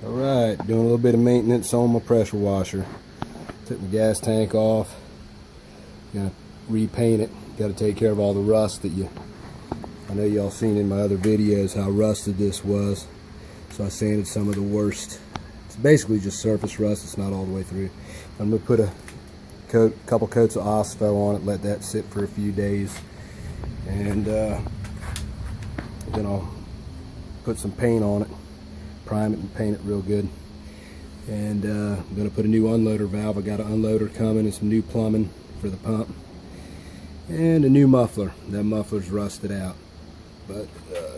Alright, doing a little bit of maintenance on my pressure washer. Took my gas tank off. Gonna repaint it. Gotta take care of all the rust that I know y'all seen in my other videos how rusted this was. So I sanded some of the worst. It's basically just surface rust, it's not all the way through. I'm gonna put a couple coats of OSPO on it, let that sit for a few days. And then I'll put some paint on it. Prime it and paint it real good. And I'm going to put a new unloader valve. I got an unloader coming and some new plumbing for the pump. And a new muffler. That muffler's rusted out. But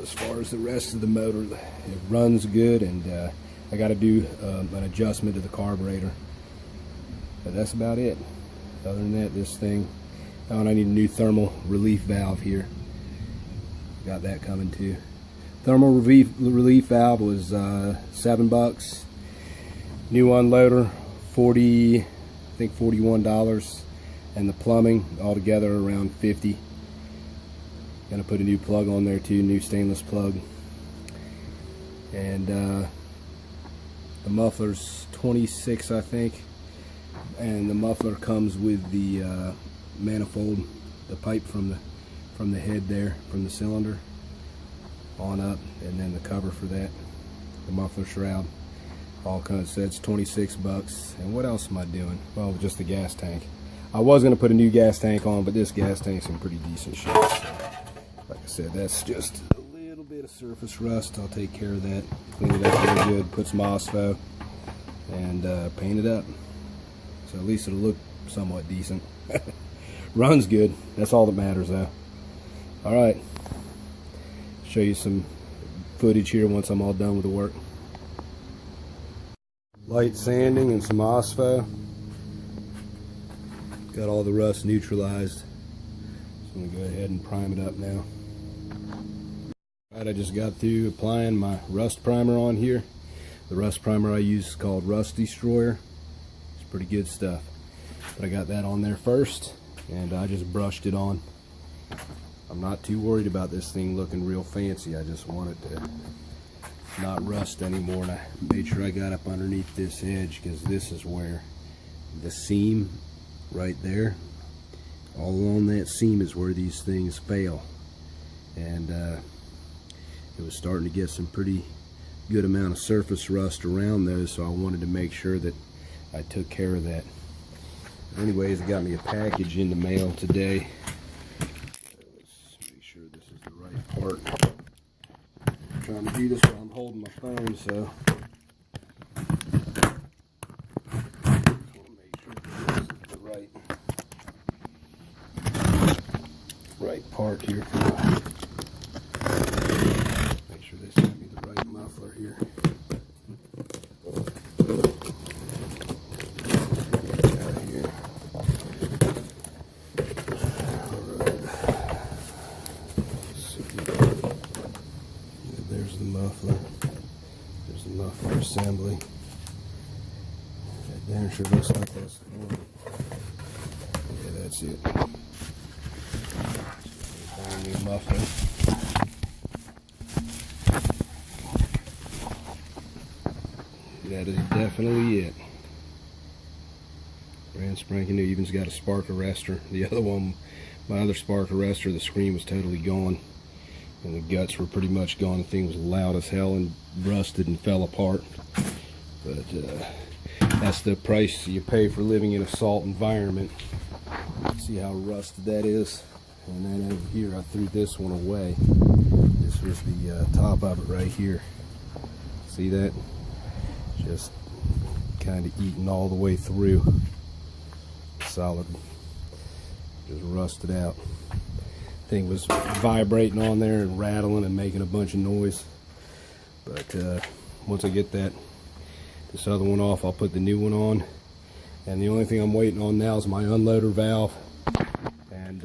as far as the rest of the motor, it runs good, and I got to do an adjustment to the carburetor. But that's about it. Other than that, this thing, and I need a new thermal relief valve here. Got that coming too. Thermal relief valve was $7. New unloader, I think $41, and the plumbing altogether around $50. Gonna put a new plug on there too, new stainless plug. And the muffler's $26, I think. And the muffler comes with the manifold, the pipe from the head there, from the cylinder on up, and then the cover for that, the muffler shroud. All kinds, so it's $26. And what else am I doing? Well, just the gas tank. I was going to put a new gas tank on, but this gas tank's in pretty decent shape. So, like I said, that's just a little bit of surface rust. I'll take care of that, clean it up real good, put some OSPO, and paint it up. So at least it'll look somewhat decent. Runs good. That's all that matters, though. All right. Show you some footage here once I'm all done with the work. Light sanding and some OSPO. Got all the rust neutralized. So I'm gonna go ahead and prime it up now. Alright, I just got through applying my rust primer on here. The rust primer I use is called Rust Destroyer. It's pretty good stuff. But I got that on there first, and I just brushed it on. I'm not too worried about this thing looking real fancy. I just want it to not rust anymore, and I made sure I got up underneath this edge, because this is where the seam right there, all along that seam is where these things fail. And it was starting to get some pretty good amount of surface rust around those, so I wanted to make sure that I took care of that. Anyways, I got me a package in the mail today. Part. I'm trying to do this while I'm holding my phone, so I want to make sure this is the right part here. Make sure they sent me the right muffler here. There's the muffler assembly. That there sure looks like that's the one. Yeah, that's it. Brand new muffler. That is definitely it. Brand spanking new. Even's got a spark arrestor. The other one, my other spark arrestor, the screen was totally gone. And the guts were pretty much gone. The thing was loud as hell and rusted and fell apart. But that's the price you pay for living in a salt environment. See how rusted that is? And then over here, I threw this one away. This was the top of it right here. See that? Just kind of eaten all the way through. Solid. Just rusted out. Thing was vibrating on there and rattling and making a bunch of noise. But once I get this other one off, I'll put the new one on. And the only thing I'm waiting on now is my unloader valve, and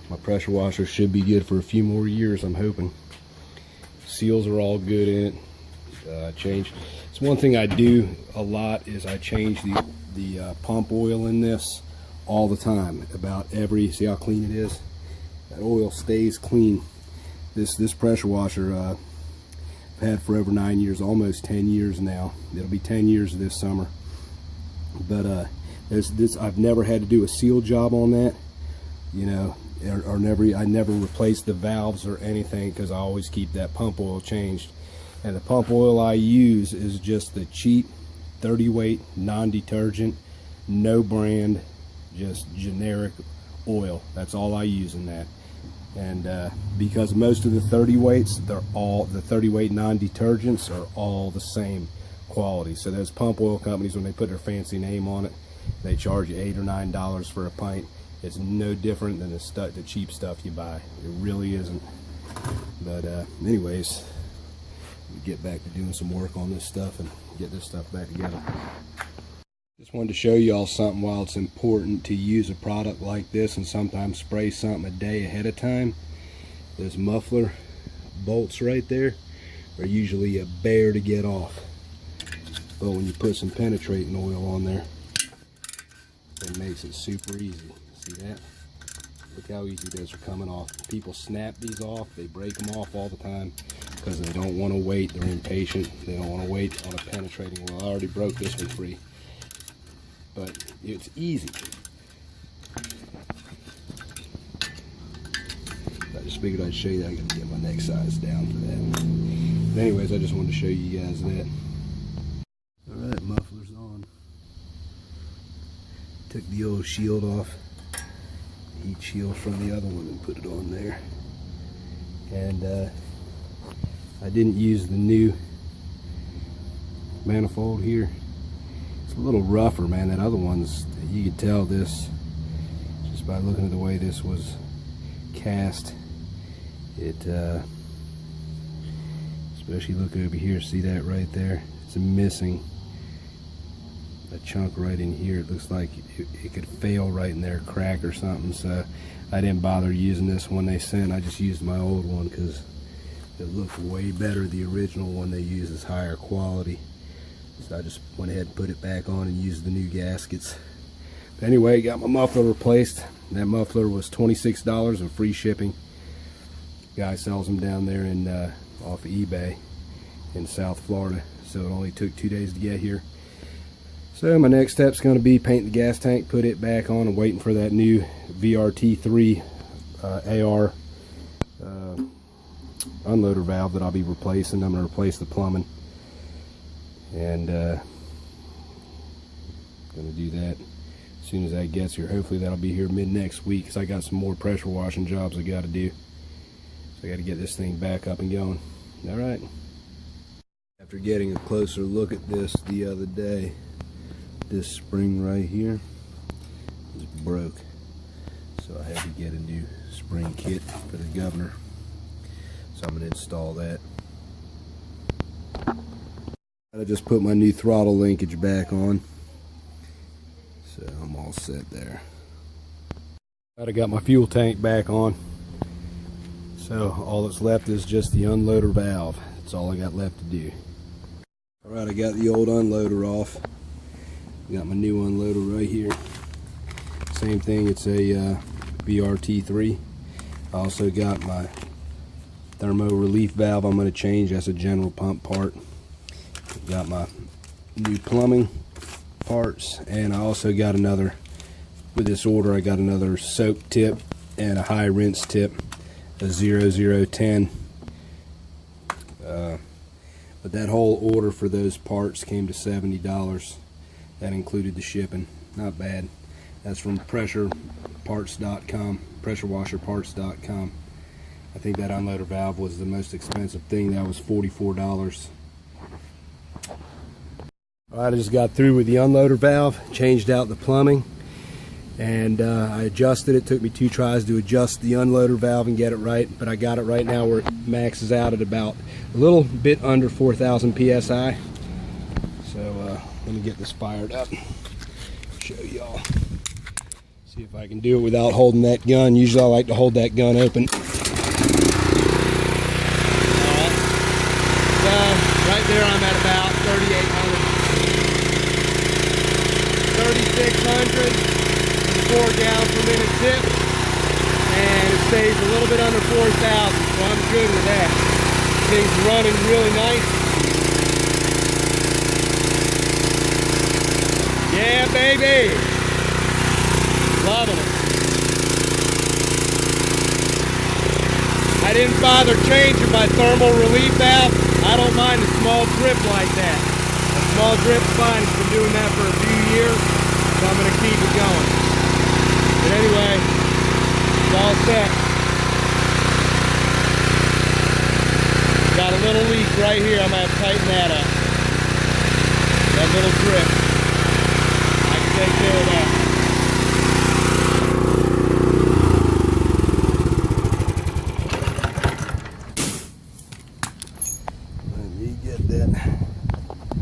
my pressure washer should be good for a few more years, I'm hoping. Seals are all good in it. It's one thing I do a lot is I change the pump oil in this all the time. See how clean it is? That oil stays clean. This pressure washer, had for over 9 years, almost 10 years now. It'll be 10 years this summer. But I've never had to do a seal job on that, you know, or I never replaced the valves or anything, because I always keep that pump oil changed. And the pump oil I use is just the cheap 30 weight non-detergent, no brand, just generic oil. That's all I use in that. And because most of the 30 weights, the 30 weight non-detergents are all the same quality. So those pump oil companies, when they put their fancy name on it, they charge you $8 or $9 for a pint. It's no different than the cheap stuff you buy. It really isn't. But anyways, we get back to doing some work on this stuff and get this stuff back together. Just wanted to show y'all something. While it's important to use a product like this and sometimes spray something a day ahead of time, those muffler bolts right there are usually a bear to get off. But when you put some penetrating oil on there, it makes it super easy. See that? Look how easy those are coming off. People snap these off, they break them off all the time because they don't want to wait. They're impatient. They don't want to wait on a penetrating oil. I already broke this one free. But it's easy. I just figured I'd show you that. I gotta get my neck size down for that. But anyways, I just wanted to show you guys that. Alright, muffler's on. Took the old shield off, heat shield from the other one, and put it on there. And I didn't use the new manifold here. It's a little rougher, man. That other one's, you could tell this just by looking at the way this was cast. It especially look over here, see that right there? It's missing a chunk right in here. It looks like it could fail right in there, crack or something. So I didn't bother using this one they sent. I just used my old one because it looked way better. The original one they use is higher quality. So I just went ahead and put it back on and used the new gaskets. But anyway, got my muffler replaced. That muffler was $26 and free shipping. Guy sells them down there in off of eBay in South Florida. So it only took 2 days to get here. So my next step's going to be paint the gas tank, put it back on, and waiting for that new VRT3 AR unloader valve that I'll be replacing. I'm going to replace the plumbing. And going to do that as soon as that gets here. Hopefully that'll be here mid next week, because I got some more pressure washing jobs I got to do. So I got to get this thing back up and going. Alright. After getting a closer look at this the other day, this spring right here is broke. So I had to get a new spring kit for the governor. So I'm going to install that. I just put my new throttle linkage back on, so I'm all set there. I got my fuel tank back on, so all that's left is just the unloader valve. That's all I got left to do. Alright, I got the old unloader off. Got my new unloader right here. Same thing, it's a VRT3. I also got my thermo relief valve I'm going to change. That's a general pump part. Got my new plumbing parts, and I also got another, with this order I got another soap tip and a high rinse tip, a 0010. But that whole order for those parts came to $70. That included the shipping. Not bad. That's from pressureparts.com, pressurewasherparts.com. I think that unloader valve was the most expensive thing. That was $44. Alright, I just got through with the unloader valve, changed out the plumbing, and I adjusted it. Took me 2 tries to adjust the unloader valve and get it right, but I got it right now where it maxes out at about a little bit under 4,000 psi. So let me get this fired up, show y'all. See if I can do it without holding that gun. Usually I like to hold that gun open. Alright, so right there I'm at about 3,800. 3,600 with a 4 gallon per minute tip, and it stays a little bit under 4,000, so I'm good with that. Everything's running really nice. Yeah, baby. Loving it. I didn't bother changing my thermal relief valve. I don't mind a small drip like that. A small drip's fine. It's been doing that for a few years, so I'm going to keep it going. But anyway, it's all set. Got a little leak right here. I'm going to have to tighten that up. That little drip.